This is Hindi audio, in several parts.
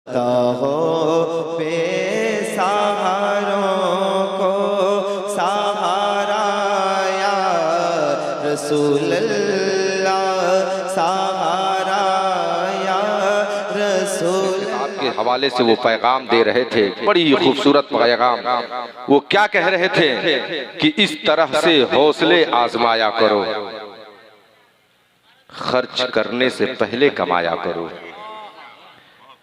हो बेसहारों को सहारा या रसूल अल्लाह, सहारा या रसूल। के हवाले से वो पैगाम दे रहे थे, बड़ी खूबसूरत पैगाम। वो क्या कह रहे थे कि इस तरह से हौसले आजमाया करो, खर्च करने से पहले कमाया करो।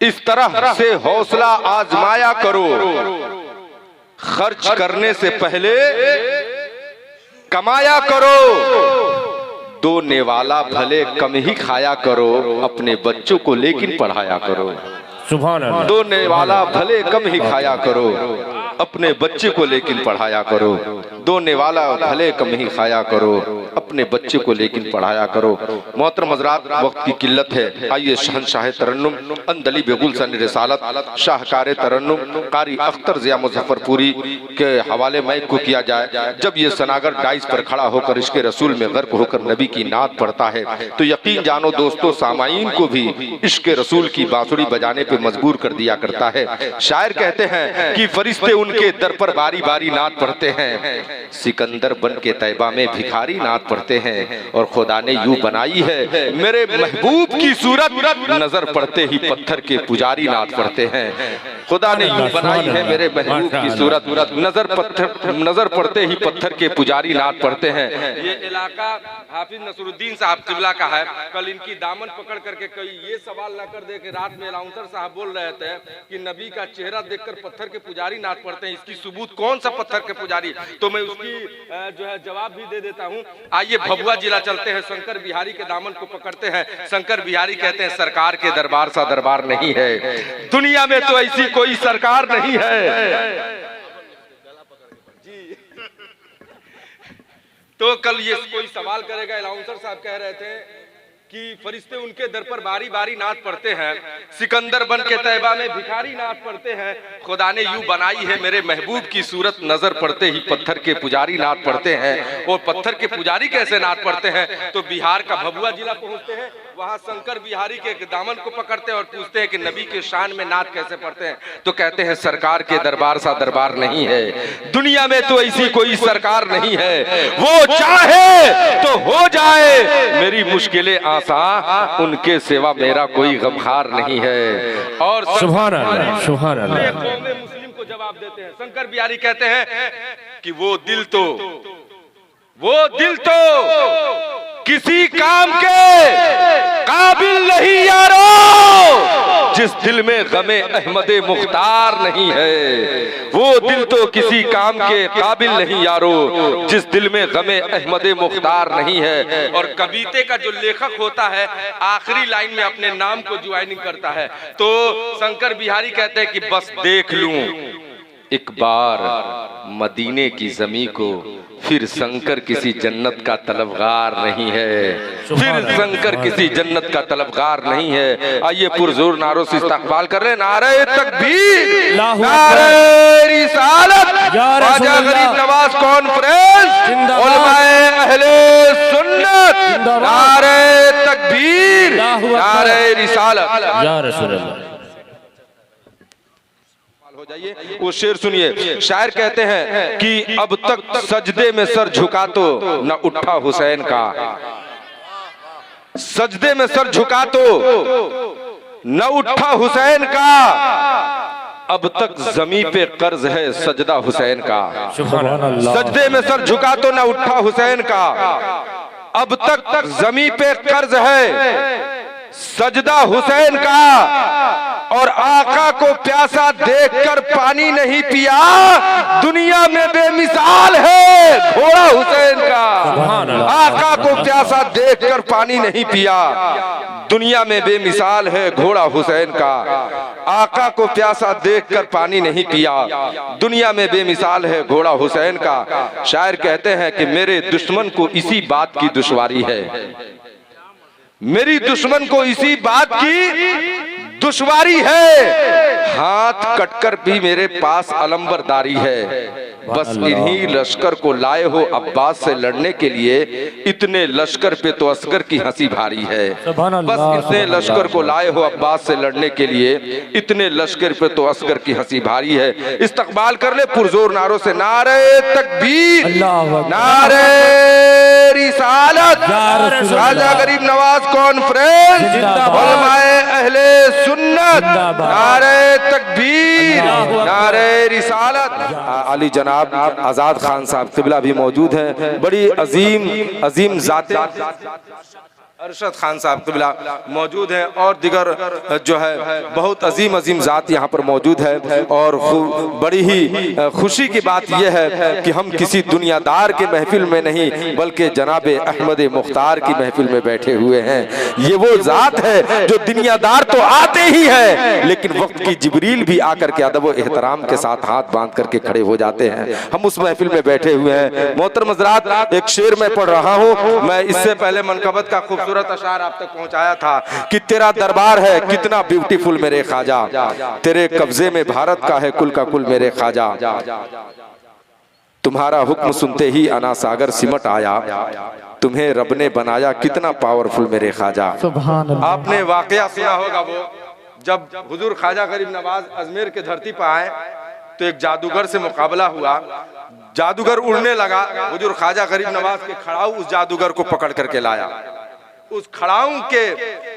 इस तरह से हौसला आजमाया करो, खर्च करने से पहले कमाया करो। दो नेवाला भले कम ही खाया करो, अपने बच्चों को लेकिन पढ़ाया करो। सुभान अल्लाह। दो नेवाला भले कम ही खाया करो, अपने बच्चे को लेकिन पढ़ाया करो। दो नेवाला भले कम ही खाया करो, अपने बच्चे को लेकिन पढ़ाया करो। मोहतरम हज़रात, वक्त की किल्लत है, आइए शहनशाह तरन्नुम अंदली बेगुल सन रिसालत शाहकार तरन्नुम कारी अख्तर ज़िया मुज़फ्फरपुरी के हवाले माइक को किया जाए। जब ये सनागर डाइस पर खड़ा होकर इश्क़ रसूल में गर्क होकर नबी की नात पढ़ता है तो यकीन जानो दोस्तों, सामाईन को भी इश्क़ रसूल की बांसुरी बजाने पे मजबूर कर दिया करता है। शायर कहते हैं कि फरिश्ते उनके दर पर बारी बारी नात पढ़ते हैं, सिकंदर बन के तैबा में भिखारी नात पढ़ते हैं। और खुदा ने यूं बनाई है मेरे महबूब की सूरत, नजर पड़ते ही पत्थर के पुजारी नात पढ़ते हैं। खुदा ने यूं बनाई है मेरे महबूब की सूरत, नजर पड़ते ही पत्थर के पुजारी नात पढ़ते हैं। ये इलाका हाफिज नसरुद्दीन साहब किबला का है। कल इनकी दामन पकड़ करके कोई ये सवाल न कर दे कि रात में अलाउंसर साहब बोल रहे थे कि नबी का चेहरा देखकर पत्थर के पुजारी नात पढ़ते हैं, इसकी सबूत कौन सा पत्थर के पुजारी? तो मैं उसकी जो है जवाब भी दे देता हूँ। आइए भभुआ जिला चलते हैं, शंकर बिहारी के दामन को पकड़ते हैं। शंकर बिहारी कहते हैं सरकार के दरबार सा दरबार नहीं है, दुनिया में तो ऐसी कोई सरकार नहीं है। तो कल ये कोई सवाल करेगा, अलाउंसर साहब कह रहे थे कि फरिश्ते उनके दर पर बारी बारी नात पढ़ते हैं, सिकंदर बन के तैबा में भिखारी नात पढ़ते हैं। खुदा ने यूं बनाई है मेरे महबूब की सूरत, नजर पड़ते ही पत्थर के पुजारी नात पढ़ते हैं। और पत्थर के पुजारी कैसे नात पढ़ते हैं? तो बिहार का भभुआ जिला पहुंचते हैं, वहां शंकर बिहारी के दामन को पकड़ते हैं और पूछते हैं कि नबी के शान में नात कैसे पढ़ते हैं? तो कहते हैं सरकार के दरबार सा दरबार नहीं है, दुनिया में तो ऐसी कोई सरकार नहीं है, वो चाहे तो हो जाए मेरी मुश्किलें आसान, उनके सिवा मेरा कोई गमखार नहीं है। और सुभान अल्लाह, सुभान अल्लाह। मुस्लिम को जवाब देते हैं, शंकर बिहारी कहते हैं कि वो दिल तो किसी काम के काबिल नहीं यारो, जिस दिल में गमे अहमदे मुख्तार नहीं है। वो दिल तो किसी काम के काबिल नहीं यारो, जिस दिल में गमे अहमदे मुख्तार नहीं है। और कविते का जो लेखक होता है आखिरी लाइन में अपने नाम को ज्वाइनिंग करता है। तो शंकर बिहारी कहते हैं कि बस देख लूं एक बार मदीने की ज़मीं को, फिर शंकर किसी जन्नत का तलबगार नहीं है, फिर शंकर किसी जन्नत का तलबगार नहीं है। आइए पुरजोर नारों से इस्तकबाल कर रहे हैं, नारे तकबीर, नारे रिसालत, ख्वाजा गरीब नवाज कॉन्फ्रेंस, उलमाए अहले सुन्नत, नारे तकबीर, नारे रिसालत, या रसूल अल्लाह। हो जाइए, वो शेर सुनिए। शायर कहते हैं कि अब तक सजदे में सर झुका तो न उठा हुसैन का, सजदे में सर झुका तो न उठा हुसैन का, अब तक जमीन पे कर्ज है सजदा हुसैन का। सजदे में सर झुका तो न उठा हुसैन का, अब तक जमीन पे कर्ज है सजदा हुसैन का। और आका को प्यासा देखकर पानी नहीं पिया, दुनिया में बेमिसाल है घोड़ा हुसैन का। आका को प्यासा देखकर पानी नहीं पिया, दुनिया में बेमिसाल है घोड़ा हुसैन का। आका को प्यासा देखकर पानी नहीं पिया, दुनिया में बेमिसाल है घोड़ा हुसैन का। शायर कहते हैं कि मेरे दुश्मन को इसी बात की दुश्वारी है, मेरी दुश्मन को इसी बात की दुश्वारी है, हाथ कटकर भी मेरे पास अलंबरदारी है। बस इन्हीं लश्कर को लाए हो अब्बास से लड़ने के लिए, इतने लश्कर पे तो असगर की हंसी भारी है। बस इतने लश्कर को लाए हो अब्बास से लड़ने के लिए, इतने लश्कर पे तो असगर की हंसी भारी है। इस्तकबाल कर ले पुरजोर नारों से, नारे तकबीर, नारे रिसालत, राजा गरीब नवाज कॉन्फ्रेंस, उलमाए अहले सुन्नत, नारे तकबीर, नारे रिसालत। अली जनाब आजाद खान साहब क़िबला भी मौजूद हैं, बड़ी अजीम जाते अरशद खान साहब क़िबला मौजूद हैं, और दिगर जो है बहुत अजीम ज़ात यहाँ पर मौजूद है। और बड़ी ही खुशी की बात यह है कि हम किसी दुनियादार के महफिल में नहीं बल्कि जनाब अहमद मुख्तार की महफिल में बैठे हुए हैं। ये वो ज़ात है जो दुनियादार तो आते ही है, लेकिन वक्त की जिब्रील भी आकर के अदब व एहतराम के साथ हाथ बांध करके खड़े हो जाते हैं। हम उस महफिल में बैठे हुए हैं। मोहतरम हज़रात, एक शेर मैं पढ़ रहा हूँ। मैं इससे पहले मनकबत का खूबसूरत अशार आप तक पहुंचाया था कि तेरा दरबार है कितना ब्यूटीफुल मेरे ख्वाजा, तेरे कब्जे में भारत का है कुल का कुल मेरे ख्वाजा, तुम्हारा हुक्म सुनते ही अना सागर सिमट आया, तुम्हें रब ने बनाया कितना पावरफुल मेरे ख्वाजा। आपने वाकया सुना होगा वो जब हुजूर ख्वाजा गरीब नवाज अजमेर के धरती पर आए तो एक जादूगर से मुकाबला हुआ। जादूगर उड़ने लगा, हुजूर ख्वाजा गरीब नवाज के खड़ाऊ उस जादूगर को पकड़ करके लाया। उस खड़ाऊ के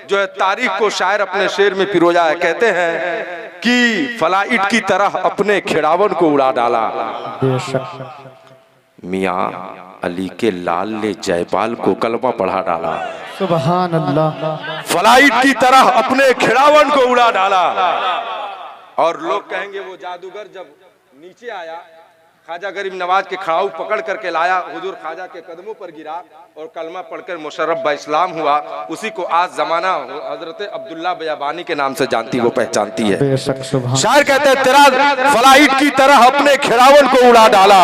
जो है तारीख को शायर अपने शेर में पिरोया है। कहते हैं कि फ्लाइट की तरह अपने खिड़ावन को उड़ा डाला, मियाँ अली के लाल ने जयपाल को कलमा पढ़ा डाला। सुभान अल्लाह। फ्लाइट की तरह अपने खिड़ावन को उड़ा डाला। और लोग कहेंगे वो जादूगर जब नीचे आया, ख्वाजा गरीब नवाज के खड़ाऊ पकड़ करके लाया, हुजूर ख्वाजा के कदमों पर गिरा और कलमा पढ़कर मुशर्रफ बा इस्लाम हुआ। उसी को आज जमाना हजरत अब्दुल्ला बयाबानी के नाम से जानती वो पहचानती है। शायर कहते हैं तेरा फ्लाइट की तरह अपने खिड़ावन को उड़ा डाला,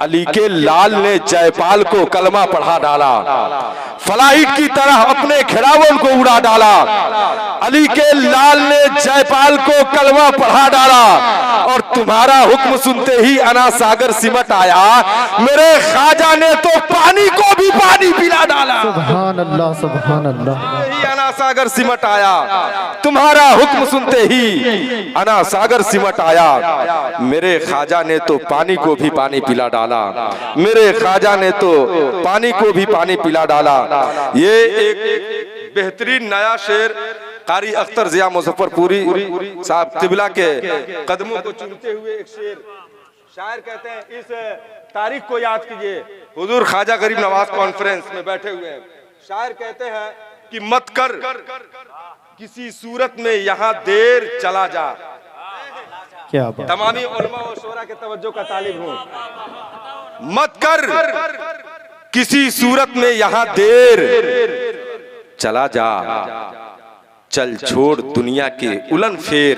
अली के लाल ने जयपाल को कलमा पढ़ा डाला। फ्लाइट की तरह अपने खिड़ावन को उड़ा डाला, अली के लाल ने जयपाल को कलमा पढ़ा डाला, और तुम्हारा हुक्म सुनते ही अना सागर सिमट आया, मेरे ख्वाजा ने तो पानी को भी पानी पिला डाला। सुभान अल्लाह, सुभान अल्लाह। ही अना सागर सिमट आया, तुम्हारा हुक्म सुनते ही अना सागर सिमट आया, मेरे ख्वाजा ने तो पानी को भी पानी पिला डाला, मेरे ख्वाजा ने तो पानी को भी पानी पिला डाला। ये एक बेहतरीन नया शेर कारी अख्तर जिया मुजफ्फरपुरी साहब क़िबला के कदमों को चूमते हुए एक शेर। शायर कहते हैं इस तारीख को याद कीजिए, हुजूर ख्वाजा गरीब नवाज कॉन्फ्रेंस में बैठे हुए हैं। शायर कहते हैं कि मत कर किसी सूरत में यहाँ देर, चला जा। क्या बात। तमामी उलमा और शोरा के तवज्जो का तालिब हूँ। मत कर किसी सूरत में यहाँ देर, चला जा, चल छोड़ दुनिया के उलन फेर,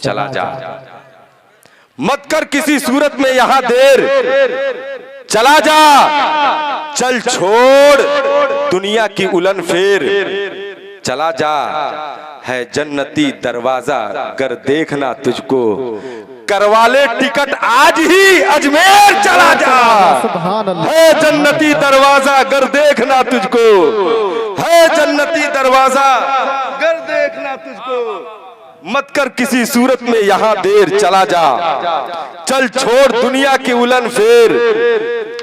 चला जा। मत कर किसी सूरत में यहाँ देर, चला जा, चल छोड़ दुनिया की उलन फेर, चला जा, है जन्नती दरवाजा गर देखना तुझको, करवा ले टिकट आज ही अजमेर, चला जा। सुभान अल्लाह। है जन्नती दरवाजा गर देखना तुझको, है जन्नती दरवाजा गर देखना तुझको, मत कर किसी सूरत में यहाँ देर, चला जा, चल छोड़ दुनिया की उलन फेर,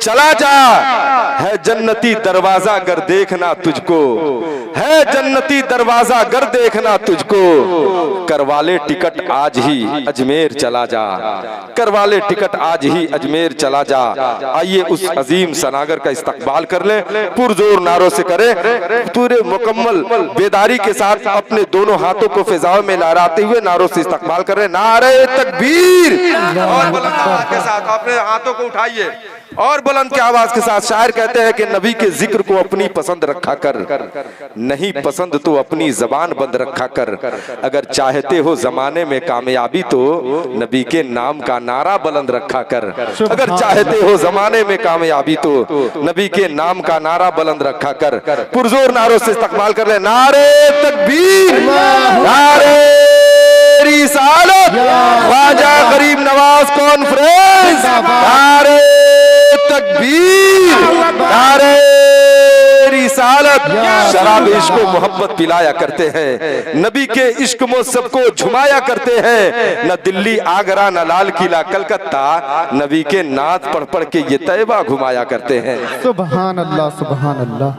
चला जा, है जन्नती दरवाजा गर देखना तुझको, है जन्नती दरवाजा गर देखना तुझको, करवा ले टिकट आज ही अजमेर, चला जा, करवा ले टिकट आज ही अजमेर, चला जा। आइए उस अजीम सनागर का इस्तकबाल कर ले, पुरजोर नारों से करें, पूरे मुकम्मल बेदारी के साथ अपने दोनों हाथों को फिजाओं में लहराते हुए नारों से इस्तकबाल कर रहे। नारे तकबीर, और बुलंद आवाज के साथ अपने हाथों को उठाइए और बुलंद की आवाज के साथ। शायर कहते हैं कि नबी के जिक्र को अपनी पसंद रखा कर, नहीं पसंद तो अपनी जबान बंद रखा कर, अगर चाहते हो जमाने में कामयाबी तो नबी के नाम का नारा बुलंद रखा कर, अगर चाहते हो जमाने में कामयाबी तो नबी के नाम का नारा बुलंद रखा कर। पुरजोर नारों से इस्तकबाल कर ले। नारे तकबीर, नारे रिसालत, ख्वाजा गरीब नवाज कॉन्फ्रेंस नारे तकबीर, नारे रिसालत। शराब इश्क को मोहब्बत पिलाया करते हैं, नबी के इश्क में सबको झुमाया करते हैं। न दिल्ली आगरा न लाल किला कलकत्ता, नबी के नात पढ़ पढ़ के ये तैयबा घुमाया करते हैं। सुभान अल्लाह सुभान अल्लाह।